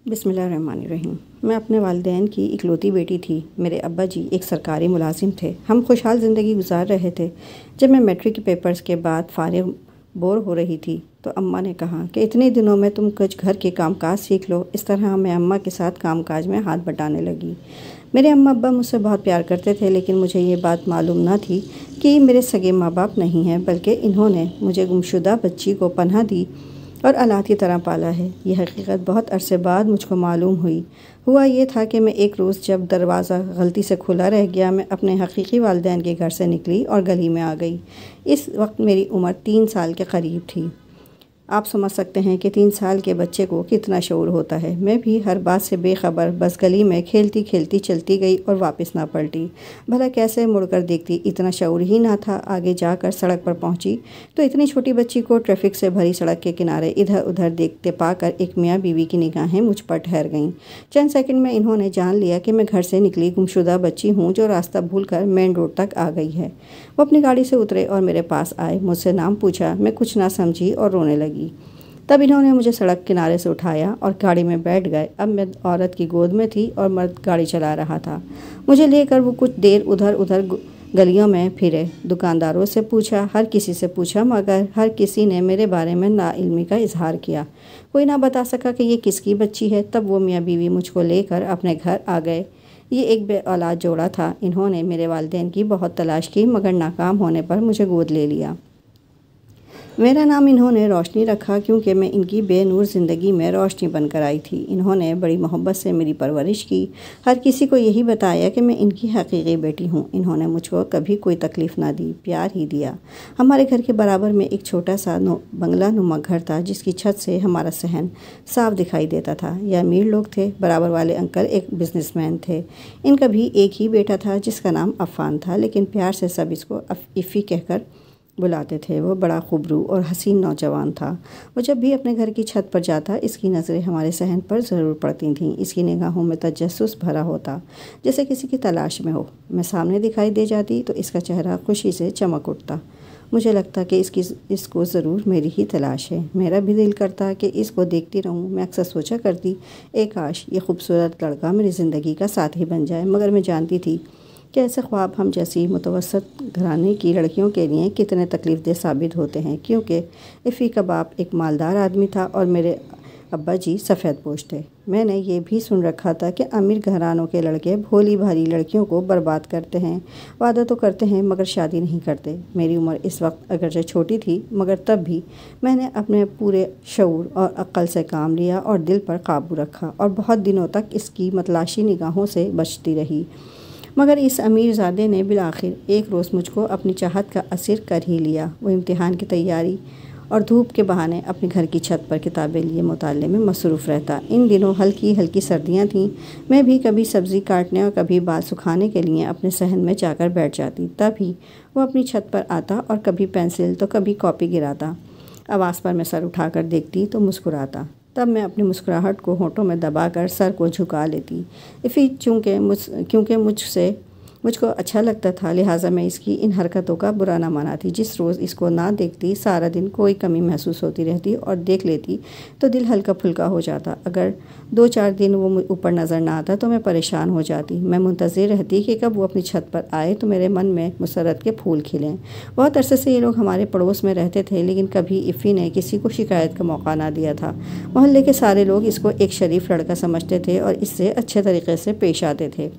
بسم اللہ الرحمن الرحیم۔ میں اپنے والدین کی اکلوتی بیٹی تھی۔ میرے ابا جی ایک سرکاری ملازم تھے۔ ہم خوشحال زندگی گزار رہے تھے۔ جب میں میٹرک کے پیپرز کے بعد فارغ بور ہو رہی تھی تو اماں نے کہا کہ اتنے دنوں میں تم کچھ گھر کے کام کاج سیکھ لو۔ اس طرح میں اماں کے ساتھ کام کاج میں ہاتھ بٹانے لگی۔ میرے اماں ابا مجھ سے بہت پیار کرتے تھے، لیکن مجھے یہ بات معلوم نہ تھی کہ میرے سگے ماں باپ نہیں ہیں، بلکہ انہوں نے مجھے گمشدہ بچی کو پناہ دی اور اولاد کی طرح پالا ہے۔ یہ حقیقت بہت عرصے بعد مجھ کو معلوم ہوئی۔ ہوا یہ تھا کہ میں ایک روز جب دروازہ غلطی سے کھلا رہ گیا، میں اپنے حقیقی والدین کے گھر سے نکلی اور گلی میں آ گئی۔ اس وقت میری عمر 3 سال کے قریب تھی۔ آپ سمجھ سکتے ہیں کہ 3 سال کے بچے کو کتنا شعور ہوتا ہے۔ میں بھی ہر بات سے بے خبر بس گلی میں کھیلتی کھیلتی چلتی گئی اور واپس نہ پلٹی۔ بھلا کیسے مڑ کر دیکھتی، اتنا شعور ہی نہ تھا۔ آگے جا کر سڑک پر پہنچی تو اتنی چھوٹی بچی کو ٹریفک سے بھری سڑک کے کنارے ادھر ادھر دیکھتے پا کر ایک میاں بیوی کی نگاہیں مجھ پر ٹھہر گئیں۔ چند سیکنڈ میں انہوں نے جان لیا کہ میں گھر سے نکلی گمشدہ بچی ہوں جو راستہ بھول کر مین روڈ تک آ گئی ہے۔ وہ اپنی گاڑی سے اترے اور میرے پاس آئے، مجھ سے نام پوچھا۔ میں کچھ نہ سمجھی اور رونے لگی۔ تب انہوں نے مجھے سڑک کنارے سے اٹھایا اور گاڑی میں بیٹھ گئے۔ اب میں عورت کی گود میں تھی اور مرد گاڑی چلا رہا تھا۔ مجھے لے کر وہ کچھ دیر ادھر ادھر گلیوں میں پھرے، دکانداروں سے پوچھا، ہر کسی سے پوچھا، مگر ہر کسی نے میرے بارے میں ناعلمی کا اظہار کیا۔ کوئی نہ بتا سکا کہ یہ کس کی بچی ہے۔ تب وہ میاں بیوی مجھ کو لے کر اپنے گھر آ گئے۔ یہ ایک بے اولاد جوڑا تھا۔ انہوں نے میرے والدین کی بہت تلاش کی، مگر ناکام ہونے پر مجھے گود لے لیا۔ میرا نام انہوں نے روشنی رکھا، کیونکہ میں ان کی بے نور زندگی میں روشنی بن کر آئی تھی۔ انہوں نے بڑی محبت سے میری پرورش کی، ہر کسی کو یہی بتایا کہ میں ان کی حقیقی بیٹی ہوں۔ انہوں نے مجھ کو کبھی کوئی تکلیف نہ دی، پیار ہی دیا۔ ہمارے گھر کے برابر میں ایک چھوٹا سا بنگلہ نما گھر تھا، جس کی چھت سے ہمارا صحن صاف دکھائی دیتا تھا۔ یہ امیر لوگ تھے۔ برابر والے انکل ایک بزنس مین تھے۔ ان کا بھی ایک ہی بیٹا تھا جس کا نام عفان تھا، لیکن پیار سے سب اس کو افی کہہ کر بلاتے تھے۔ وہ بڑا خوبرو اور حسین نوجوان تھا۔ وہ جب بھی اپنے گھر کی چھت پر جاتا، اس کی نظریں ہمارے صحن پر ضرور پڑتی تھیں۔ اس کی نگاہوں میں تجسس بھرا ہوتا، جیسے کسی کی تلاش میں ہو۔ میں سامنے دکھائی دے جاتی تو اس کا چہرہ خوشی سے چمک اٹھتا۔ مجھے لگتا کہ اس کو ضرور میری ہی تلاش ہے۔ میرا بھی دل کرتا کہ اس کو دیکھتی رہوں۔ میں اکثر سوچا کرتی، اے کاش یہ خوبصورت لڑکا میری زندگی کا ساتھی بن جائے، مگر میں جانتی تھی کہ ایسے خواب ہم جیسی متوسط گھرانے کی لڑکیوں کے لیے کتنے تکلیف دہ ثابت ہوتے ہیں، کیونکہ افی کا باپ ایک مالدار آدمی تھا اور میرے ابا جی سفید پوش تھے۔ میں نے یہ بھی سن رکھا تھا کہ امیر گھرانوں کے لڑکے بھولی بھالی لڑکیوں کو برباد کرتے ہیں، وعدہ تو کرتے ہیں مگر شادی نہیں کرتے۔ میری عمر اس وقت اگرچہ چھوٹی تھی، مگر تب بھی میں نے اپنے پورے شعور اور عقل سے کام لیا اور دل پر قابو رکھا، اور بہت دنوں تک اس کی متلاشی نگاہوں سے بچتی رہی۔ مگر اس امیر زادے نے بالآخر ایک روز مجھ کو اپنی چاہت کا اسیر کر ہی لیا۔ وہ امتحان کی تیاری اور دھوپ کے بہانے اپنے گھر کی چھت پر کتابیں لیے مطالعے میں مصروف رہتا۔ ان دنوں ہلکی ہلکی سردیاں تھیں۔ میں بھی کبھی سبزی کاٹنے اور کبھی بال سکھانے کے لیے اپنے صحن میں جا کر بیٹھ جاتی۔ تب ہی وہ اپنی چھت پر آتا اور کبھی پینسل تو کبھی کاپی گراتا۔ آواز پر میں سر اٹھا کر دیکھتی تو مسکراتا۔ تب میں اپنی مسکراہٹ کو ہونٹوں میں دبا کر سر کو جھکا لیتی۔ افی کیونکہ مجھ کو اچھا لگتا تھا، لہٰذا میں اس کی ان حرکتوں کا برا نہ مناتی۔ جس روز اس کو نہ دیکھتی، سارا دن کوئی کمی محسوس ہوتی رہتی، اور دیکھ لیتی تو دل ہلکا پھلکا ہو جاتا۔ اگر 2-4 دن وہ اوپر نظر نہ آتا تو میں پریشان ہو جاتی۔ میں منتظر رہتی کہ کب وہ اپنی چھت پر آئے تو میرے من میں مسرت کے پھول کھلیں۔ بہت عرصے سے یہ لوگ ہمارے پڑوس میں رہتے تھے، لیکن کبھی افی نے کسی کو شکایت کا موقع نہ دیا تھا۔ محلے کے سارے لوگ اس کو ایک شریف لڑکا سمجھتے تھے اور اس سے اچھے طریقے سے پیش آتے تھے۔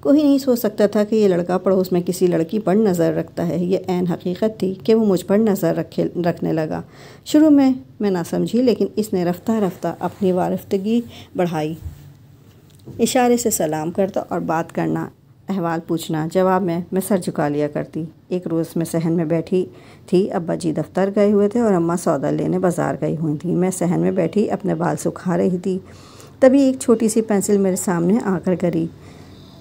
کوئی نہیں سوچ سکتا تھا کہ یہ لڑکا پڑوس میں کسی لڑکی پر نظر رکھتا ہے۔ یہ عین حقیقت تھی کہ وہ مجھ پر نظر رکھنے لگا۔ شروع میں نہ سمجھی، لیکن اس نے رفتہ رفتہ اپنی وارفتگی بڑھائی۔ اشارے سے سلام کرتا اور بات کرنا، احوال پوچھنا، جواب میں سر جھکا لیا کرتی۔ ایک روز میں صحن میں بیٹھی تھی، ابا جی دفتر گئے ہوئے تھے اور اماں سودا لینے بازار گئی ہوئی تھیں۔ میں صحن میں بیٹھی اپنے بال سکھا رہی تھی، تبھی ایک چھوٹی سی پینسل میرے سامنے آ کر گری۔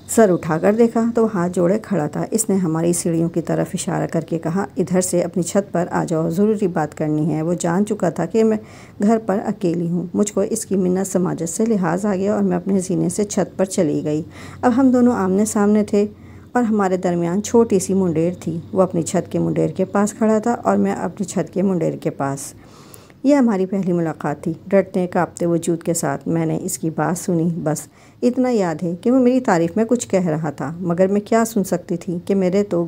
سر اٹھا کر دیکھا تو وہ ہاتھ جوڑے کھڑا تھا۔ اس نے ہماری سیڑھیوں کی طرف اشارہ کر کے کہا، ادھر سے اپنی چھت پر آ جاؤ، ضروری بات کرنی ہے۔ وہ جان چکا تھا کہ میں گھر پر اکیلی ہوں۔ مجھ کو اس کی منت سماجت سے لحاظ آ گیا اور میں اپنے زینے سے چھت پر چلی گئی۔ اب ہم دونوں آمنے سامنے تھے اور ہمارے درمیان چھوٹی سی منڈیر تھی۔ وہ اپنی چھت کے منڈیر کے پاس کھڑا تھا اور میں اپنی چھت کے منڈیر کے پاس۔ یہ ہماری پہلی ملاقات تھی۔ ڈرتے کانپتے وجود کے ساتھ میں نے اس کی بات سنی۔ بس اتنا یاد ہے کہ وہ میری تعریف میں کچھ کہہ رہا تھا، مگر میں کیا سن سکتی تھی کہ میرے تو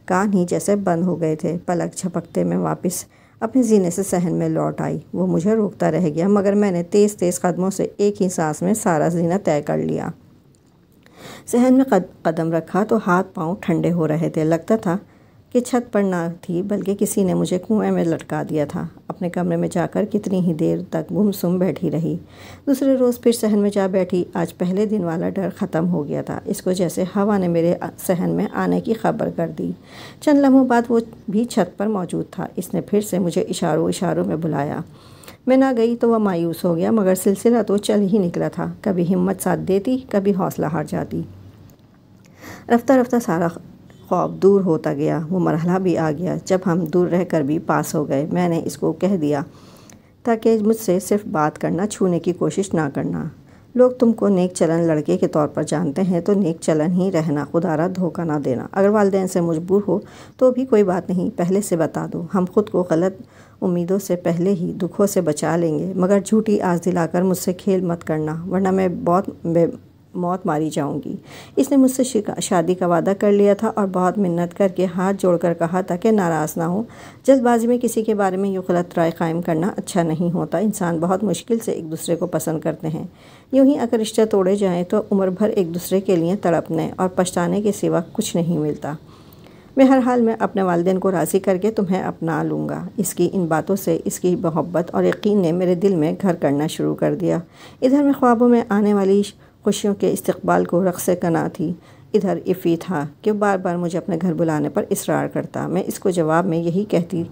کان ہی جیسے بند ہو گئے تھے۔ پلک جھپکتے میں واپس اپنے زینے سے صحن میں لوٹ آئی۔ وہ مجھے روکتا رہ گیا، مگر میں نے تیز تیز قدموں سے ایک ہی سانس میں سارا زینہ طے کر لیا۔ صحن میں قدم رکھا تو ہاتھ پاؤں ٹھنڈے ہو رہے تھے۔ لگتا تھا کہ چھت پر نہ تھی بلکہ کسی نے مجھے کنویں میں لٹکا دیا تھا۔ اپنے کمرے میں جا کر کتنی ہی دیر تک گم سم بیٹھی رہی۔ دوسرے روز پھر صحن میں جا بیٹھی۔ آج پہلے دن والا ڈر ختم ہو گیا تھا۔ اس کو جیسے ہوا نے میرے صحن میں آنے کی خبر کر دی۔ چند لمحوں بعد وہ بھی چھت پر موجود تھا۔ اس نے پھر سے مجھے اشاروں میں بلایا۔ میں نہ گئی تو وہ مایوس ہو گیا، مگر سلسلہ تو چل ہی نکلا تھا۔ کبھی ہمت ساتھ دیتی، کبھی حوصلہ ہار جاتی۔ رفتہ رفتہ سارا خواب دور ہوتا گیا۔ وہ مرحلہ بھی آ گیا جب ہم دور رہ کر بھی پاس ہو گئے۔ میں نے اس کو کہہ دیا تاکہ مجھ سے صرف بات کرنا، چھونے کی کوشش نہ کرنا۔ لوگ تم کو نیک چلن لڑکے کے طور پر جانتے ہیں تو نیک چلن ہی رہنا، خدا را دھوکہ نہ دینا۔ اگر والدین سے مجبور ہو تو بھی کوئی بات نہیں، پہلے سے بتا دو۔ ہم خود کو غلط امیدوں سے پہلے ہی دکھوں سے بچا لیں گے، مگر جھوٹی آس دلا کر مجھ سے کھیل مت کرنا، ورنہ میں موت ماری جاؤں گی۔ اس نے مجھ سے شادی کا وعدہ کر لیا تھا اور بہت منت کر کے ہاتھ جوڑ کر کہا تھا کہ ناراض نہ ہو۔ جلد بازی میں کسی کے بارے میں یہ غلط رائے قائم کرنا اچھا نہیں ہوتا۔ انسان بہت مشکل سے ایک دوسرے کو پسند کرتے ہیں۔ یوں ہی اگر رشتے توڑے جائیں تو عمر بھر ایک دوسرے کے لیے تڑپنے اور پچھتانے کے سوا کچھ نہیں ملتا۔ بہرحال میں اپنے والدین کو راضی کر کے تمہیں اپنا لوں گا۔ اس کی ان باتوں سے اس کی محبت اور یقین نے میرے دل میں گھر کرنا شروع کر دیا۔ ادھر میں خوابوں میں آنے والی خوشیوں کے استقبال کو رقص کنا تھی، ادھر افی تھا کہ بار بار مجھے اپنے گھر بلانے پر اصرار کرتا۔ میں اس کو جواب میں یہی کہتی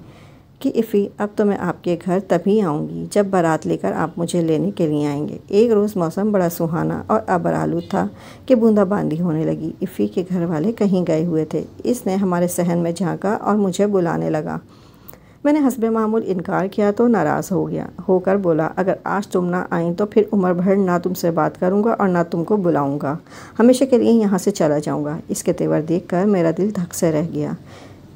کہ افی اب تو میں آپ کے گھر تبھی آؤں گی جب بارات لے کر آپ مجھے لینے کے لیے آئیں گے۔ ایک روز موسم بڑا سہانا اور ابرآلود تھا کہ بوندا باندی ہونے لگی۔ افی کے گھر والے کہیں گئے ہوئے تھے۔ اس نے ہمارے صحن میں جھانکا اور مجھے بلانے لگا۔ میں نے حسب معمول انکار کیا تو ناراض ہو کر بولا، اگر آج تم نہ آئیں تو پھر عمر بھر نہ تم سے بات کروں گا اور نہ تم کو بلاؤں گا، ہمیشہ کے لیے یہاں سے چلا جاؤں گا۔ اس کے تیور دیکھ کر میرا دل دھک سے رہ گیا۔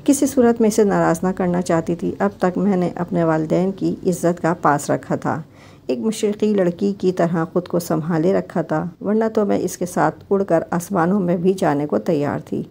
کسی صورت میں اسے ناراض نہ کرنا چاہتی تھی۔ اب تک میں نے اپنے والدین کی عزت کا پاس رکھا تھا، ایک مشرقی لڑکی کی طرح خود کو سنبھالے رکھا تھا، ورنہ تو میں اس کے ساتھ اڑ کر آسمانوں میں بھی جانے کو تیار تھی۔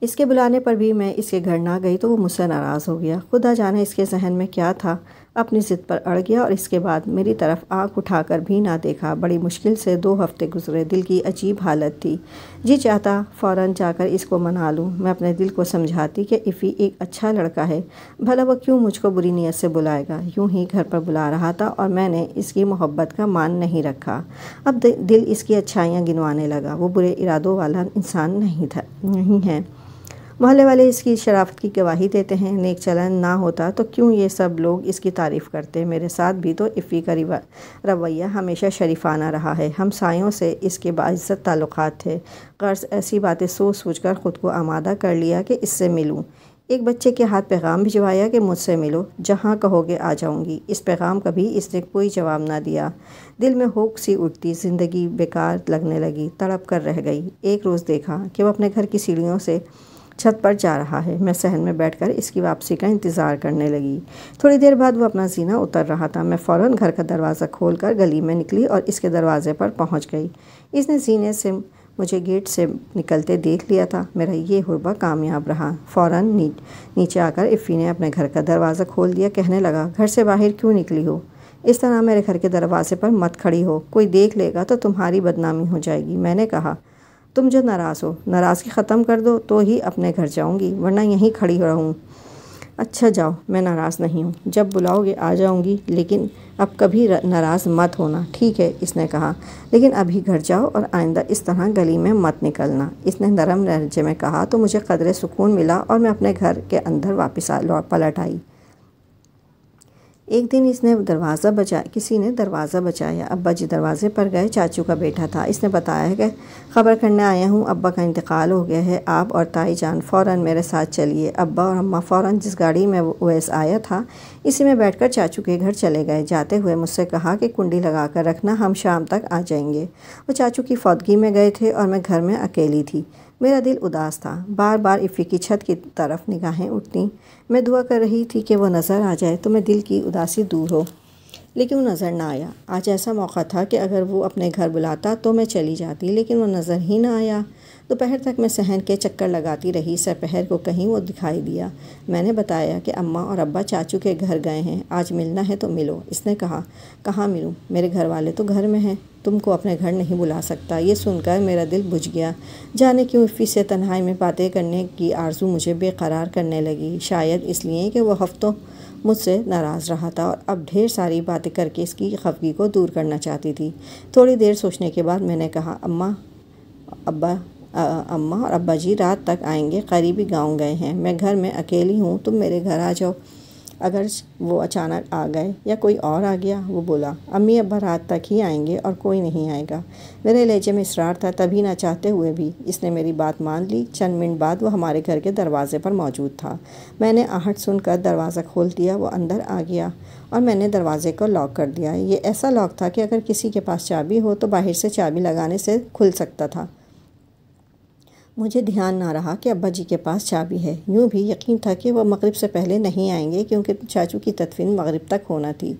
اس کے بلانے پر بھی میں اس کے گھر نہ گئی تو وہ مجھ سے ناراض ہو گیا۔ خدا جانے اس کے ذہن میں کیا تھا، اپنی ضد پر اڑ گیا اور اس کے بعد میری طرف آنکھ اٹھا کر بھی نہ دیکھا۔ بڑی مشکل سے 2 ہفتے گزرے۔ دل کی عجیب حالت تھی، جی چاہتا فوراً جا کر اس کو منا لوں۔ میں اپنے دل کو سمجھاتی کہ افی ایک اچھا لڑکا ہے، بھلا وہ کیوں مجھ کو بری نیت سے بلائے گا۔ یوں ہی گھر پر بلا رہا تھا اور میں نے اس کی محبت کا مان نہیں رکھا۔ اب دل اس کی اچھائیاں گنوانے لگا۔ وہ برے ارادوں والا انسان نہیں ہے۔ محلے والے اس کی شرافت کی گواہی دیتے ہیں۔ نیک چلن نہ ہوتا تو کیوں یہ سب لوگ اس کی تعریف کرتے۔ میرے ساتھ بھی تو افی کا رویہ ہمیشہ شریفانہ رہا ہے۔ ہمسایوں سے اس کے باعزت تعلقات تھے۔ غرض ایسی باتیں سوچ کر خود کو آمادہ کر لیا کہ اس سے ملوں۔ ایک بچے کے ہاتھ پیغام بھجوایا کہ مجھ سے ملو، جہاں کہو گے آ جاؤں گی۔ اس پیغام کا بھی اس نے کوئی جواب نہ دیا۔ دل میں ہوک سی اٹھتی، زندگی بیکار لگنے لگی، تڑپ کر رہ گئی۔ ایک روز دیکھا کہ وہ اپنے گھر کی سیڑھیوں سے چھت پر جا رہا ہے۔ میں صحن میں بیٹھ کر اس کی واپسی کا انتظار کرنے لگی۔ تھوڑی دیر بعد وہ اپنا زینہ اتر رہا تھا۔ میں فوراً گھر کا دروازہ کھول کر گلی میں نکلی اور اس کے دروازے پر پہنچ گئی۔ اس نے زینے سے مجھے گیٹ سے نکلتے دیکھ لیا تھا۔ میرا یہ حربہ کامیاب رہا۔ فوراً نیچے آ کر افی نے اپنے گھر کا دروازہ کھول دیا۔ کہنے لگا، گھر سے باہر کیوں نکلی ہو؟ اس طرح میرے گھر کے دروازے پر مت کھڑی ہو، کوئی دیکھ لے گا تو تمہاری بدنامی ہو جائے گی۔ میں نے کہا، تم جو ناراض ہو، ناراضگی ختم کر دو تو ہی اپنے گھر جاؤں گی، ورنہ یہیں کھڑی رہوں۔ اچھا جاؤ، میں ناراض نہیں ہوں، جب بلاؤ گے آ جاؤں گی، لیکن اب کبھی ناراض مت ہونا، ٹھیک ہے؟ اس نے کہا، لیکن ابھی گھر جاؤ اور آئندہ اس طرح گلی میں مت نکلنا۔ اس نے نرم لہجے میں کہا تو مجھے قدرے سکون ملا اور میں اپنے گھر کے اندر واپس پلٹ آئی۔ ایک دن کسی نے دروازہ بجایا۔ ابا جی دروازے پر گئے۔ چاچو کا بیٹا تھا۔ اس نے بتایا کہ خبر کرنے آیا ہوں، ابا کا انتقال ہو گیا ہے، آپ اور تائی جان فوراً میرے ساتھ چلیے۔ ابا اور اماں فوراً جس گاڑی میں اویس آیا تھا اسی میں بیٹھ کر چاچو کے گھر چلے گئے۔ جاتے ہوئے مجھ سے کہا کہ کنڈی لگا کر رکھنا، ہم شام تک آ جائیں گے۔ وہ چاچو کی فوتگی میں گئے تھے اور میں گھر میں اکیلی تھی۔ میرا دل اداس تھا، بار بار افی کی چھت کی طرف نگاہیں اٹھتیں۔ میں دعا کر رہی تھی کہ وہ نظر آ جائے تو میں دل کی اداسی دور ہو، لیکن وہ نظر نہ آیا۔ آج ایسا موقع تھا کہ اگر وہ اپنے گھر بلاتا تو میں چلی جاتی، لیکن وہ نظر ہی نہ آیا۔ دوپہر تک میں صحن کے چکر لگاتی رہی، سپہر کو کہیں وہ دکھائی دیا۔ میں نے بتایا کہ اماں اور ابا چاچو کے گھر گئے ہیں، آج ملنا ہے تو ملو۔ اس نے کہا، کہاں ملوں؟ میرے گھر والے تو گھر میں ہیں، تم کو اپنے گھر نہیں بلا سکتا۔ یہ سن کر میرا دل بجھ گیا۔ جانے کیوں افی سے تنہائی میں باتیں کرنے کی آرزو مجھے بے قرار کرنے لگی، شاید اس لیے کہ وہ ہفتوں مجھ سے ناراض رہا تھا اور اب ڈھیر ساری باتیں کر کے اس کی خفگی کو دور کرنا چاہتی تھی۔ تھوڑی دیر سوچنے کے بعد میں نے کہا، اماں اور ابا جی رات تک آئیں گے، قریبی گاؤں گئے ہیں، میں گھر میں اکیلی ہوں، تم میرے گھر آ جاؤ۔ اگر وہ اچانک آ گئے یا کوئی اور آ گیا؟ وہ بولا، امی ابا رات تک ہی آئیں گے اور کوئی نہیں آئے گا۔ میرے لہجے میں اصرار تھا، تبھی نہ چاہتے ہوئے بھی اس نے میری بات مان لی۔ چند منٹ بعد وہ ہمارے گھر کے دروازے پر موجود تھا۔ میں نے آہٹ سن کر دروازہ کھول دیا، وہ اندر آ گیا اور میں نے دروازے کو لاک کر دیا۔ یہ ایسا لاک تھا کہ اگر کسی کے پاس چابی ہو تو باہر سے چابی لگانے سے کھل سکتا تھا۔ مجھے دھیان نہ رہا کہ ابا جی کے پاس چابی ہے، یوں بھی یقین تھا کہ وہ مغرب سے پہلے نہیں آئیں گے کیونکہ چاچو کی تدفین مغرب تک ہونا تھی۔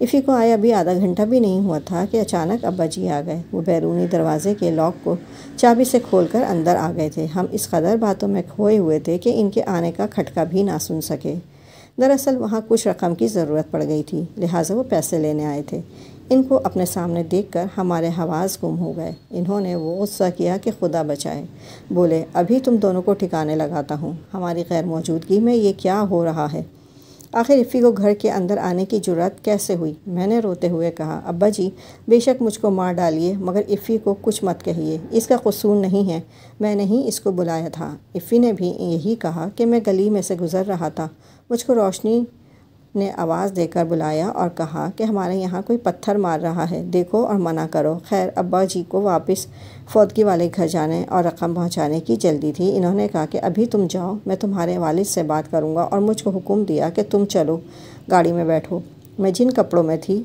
افی کو آیا بھی آدھا گھنٹہ بھی نہیں ہوا تھا کہ اچانک ابا جی آ گئے۔ وہ بیرونی دروازے کے لاک کو چابی سے کھول کر اندر آ گئے تھے۔ ہم اس قدر باتوں میں کھوئے ہوئے تھے کہ ان کے آنے کا کھٹکا بھی نہ سن سکے۔ دراصل وہاں کچھ رقم کی ضرورت پڑ گئی تھی، لہٰذا وہ پیسے لینے آئے تھے۔ ان کو اپنے سامنے دیکھ کر ہمارے حواس گم ہو گئے۔ انہوں نے وہ غصہ کیا کہ خدا بچائے۔ بولے، ابھی تم دونوں کو ٹھکانے لگاتا ہوں، ہماری غیر موجودگی میں یہ کیا ہو رہا ہے؟ آخر افی کو گھر کے اندر آنے کی جرأت کیسے ہوئی؟ میں نے روتے ہوئے کہا، ابا جی بے شک مجھ کو مار ڈالیے مگر افی کو کچھ مت کہیے، اس کا قصور نہیں ہے، میں نے ہی اس کو بلایا تھا۔ افی نے بھی یہی کہا کہ میں گلی میں سے گزر رہا تھا، مجھ کو روشنی نے آواز دے کر بلایا اور کہا کہ ہمارے یہاں کوئی پتھر مار رہا ہے، دیکھو اور منع کرو۔ خیر ابا جی کو واپس فوتگی والے گھر جانے اور رقم پہنچانے کی جلدی تھی۔ انہوں نے کہا کہ ابھی تم جاؤ، میں تمہارے والد سے بات کروں گا، اور مجھ کو حکم دیا کہ تم چلو گاڑی میں بیٹھو۔ میں جن کپڑوں میں تھی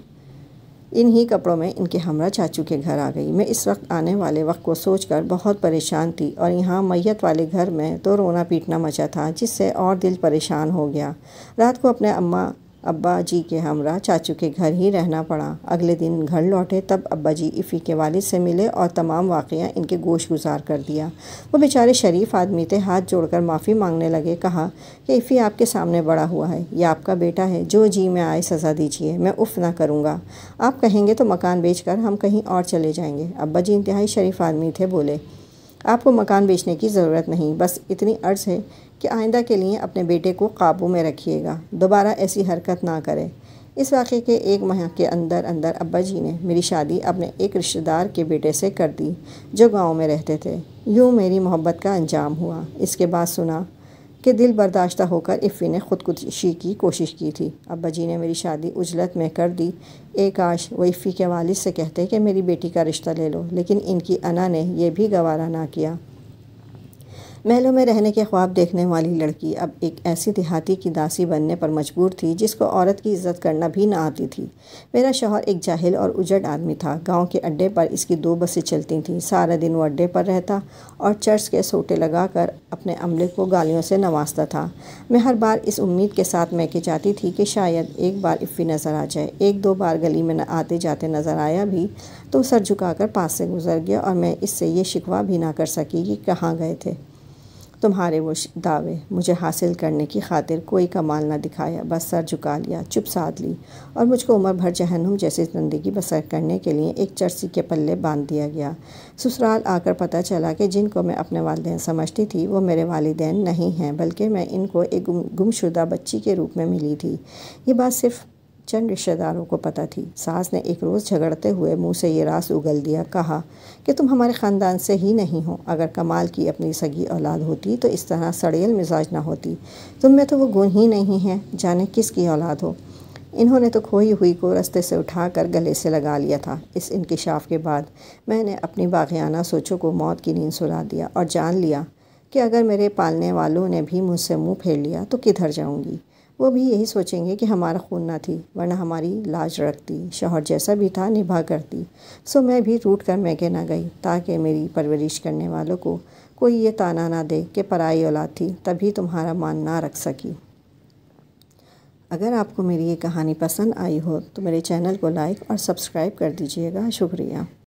انہی کپڑوں میں ان کے ہمراہ چاچو کے گھر آ گئی۔ میں اس وقت آنے والے وقت کو سوچ کر بہت پریشان تھی، اور یہاں میت والے گھر میں تو رونا پیٹنا مچا تھا جس سے اور دل پریشان ہو گیا۔ رات کو اپنے ابا جی کے ہمراہ چاچو کے گھر ہی رہنا پڑا۔ اگلے دن گھر لوٹے تب ابا جی افی کے والد سے ملے اور تمام واقعہ ان کے گوش گزار کر دیا۔ وہ بیچارے شریف آدمی تھے، ہاتھ جوڑ کر معافی مانگنے لگے۔ کہا کہ افی آپ کے سامنے بڑا ہوا ہے، یہ آپ کا بیٹا ہے، جو جی میں آئے سزا دیجیے، میں اف نہ کروں گا، آپ کہیں گے تو مکان بیچ کر ہم کہیں اور چلے جائیں گے۔ ابا جی انتہائی شریف آدمی تھے، بولے، آپ کو مکان بیچنے کی ضرورت نہیں، بس اتنی عرض ہے کہ آئندہ کے لیے اپنے بیٹے کو قابو میں رکھیے گا، دوبارہ ایسی حرکت نہ کرے۔ اس واقعے کے ایک ماہ کے اندر ابا جی نے میری شادی اپنے ایک رشتہ دار کے بیٹے سے کر دی جو گاؤں میں رہتے تھے۔ یوں میری محبت کا انجام ہوا۔ اس کے بعد سنا کہ دل برداشتہ ہو کر افی نے خودکشی کی کوشش کی تھی۔ ابا جی نے میری شادی عجلت میں کر دی۔ کاش وہ افی کے والد سے کہتے کہ میری بیٹی کا رشتہ لے لو، لیکن ان کی انا نے یہ بھی گوارا نہ کیا۔ محلوں میں رہنے کے خواب دیکھنے والی لڑکی اب ایک ایسی دیہاتی کی داسی بننے پر مجبور تھی جس کو عورت کی عزت کرنا بھی نہ آتی تھی۔ میرا شوہر ایک جاہل اور اجڑ آدمی تھا۔ گاؤں کے اڈے پر اس کی 2 بسیں چلتی تھیں۔ سارا دن وہ اڈے پر رہتا اور چرس کے سوٹے لگا کر اپنے عملے کو گالیوں سے نوازتا تھا۔ میں ہر بار اس امید کے ساتھ میکے جاتی تھی کہ شاید ایک بار افی نظر آ جائے۔ 1-2 بار گلی میں آتے جاتے نظر آیا بھی تو سر جھکا کر پاس سے گزر گیا، اور میں اس سے یہ شکوہ بھی نہ کر سکی کہ کہاں گئے تھے تمہارے وہ دعوے۔ مجھے حاصل کرنے کی خاطر کوئی کمال نہ دکھایا، بس سر جھکا لیا، چپ سادھ لی، اور مجھ کو عمر بھر جہنم جیسی زندگی بسر کرنے کے لیے ایک چرسی کے پلے باندھ دیا گیا۔ سسرال آ کر پتہ چلا کہ جن کو میں اپنے والدین سمجھتی تھی وہ میرے والدین نہیں ہیں، بلکہ میں ان کو ایک گمشدہ بچی کے روپ میں ملی تھی۔ یہ بات صرف چند رشتہ داروں کو پتہ تھی۔ ساس نے ایک روز جھگڑتے ہوئے منہ سے یہ راز اگل دیا۔ کہا کہ تم ہمارے خاندان سے ہی نہیں ہو، اگر کمال کی اپنی سگی اولاد ہوتی تو اس طرح سڑیل مزاج نہ ہوتی، تم میں تو وہ گن ہی نہیں ہے، جانے کس کی اولاد ہو۔ انہوں نے تو کھوئی ہوئی کو رستے سے اٹھا کر گلے سے لگا لیا تھا۔ اس انکشاف کے بعد میں نے اپنی باغیانہ سوچوں کو موت کی نیند سلا دیا اور جان لیا کہ اگر میرے پالنے والوں نے بھی مجھ سے منہ پھیر لیا تو کدھر جاؤں گی؟ وہ بھی یہی سوچیں گے کہ ہمارا خون نہ تھی، ورنہ ہماری لاج رکھتی، شوہر جیسا بھی تھا نبھا کرتی۔ سو میں بھی روٹ کر میکے نہ گئی تاکہ میری پرورش کرنے والوں کو کوئی یہ طعنہ نہ دے کہ پرائی اولاد تھی تبھی تمہارا مان نہ رکھ سکی۔ اگر آپ کو میری یہ کہانی پسند آئی ہو تو میرے چینل کو لائک اور سبسکرائب کر دیجیے گا۔ شکریہ۔